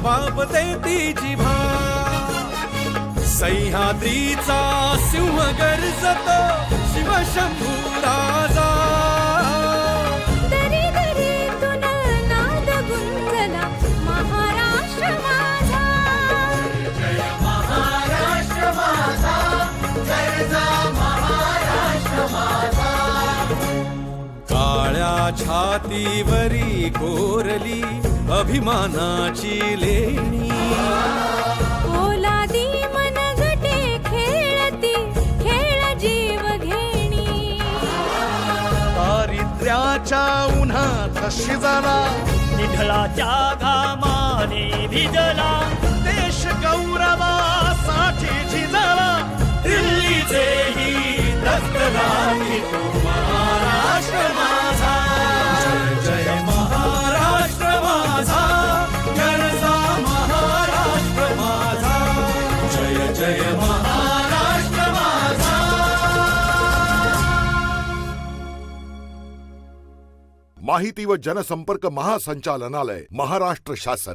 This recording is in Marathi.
वापते ती जिभा सह्याद्रीचा सिंह गर्जतो शिवशंभू राजा दरी दरीतून नाद गुंजला महाराष्ट्र माझा जय महाराष्ट्र माझा जय महाराष्ट्र माझा काळ्या छातीवरी कोरली अभिमानाची लेणी पोलादी मनगटे खेळती खेळ जीव घेणी दारिद्र्याच्या उन्हात शिजला निढळाच्या घामाने भिजला देश गौरवासाठी झिजला दिल्लीचेही दस्त लागली तो महाराष्ट्र माझा जय जय महाराष्ट्र माझा गरजा महाराष्ट्र माझा जय जय महाराष्ट्र माझा माहिती व जनसंपर्क महासंचालनालय महाराष्ट्र शासन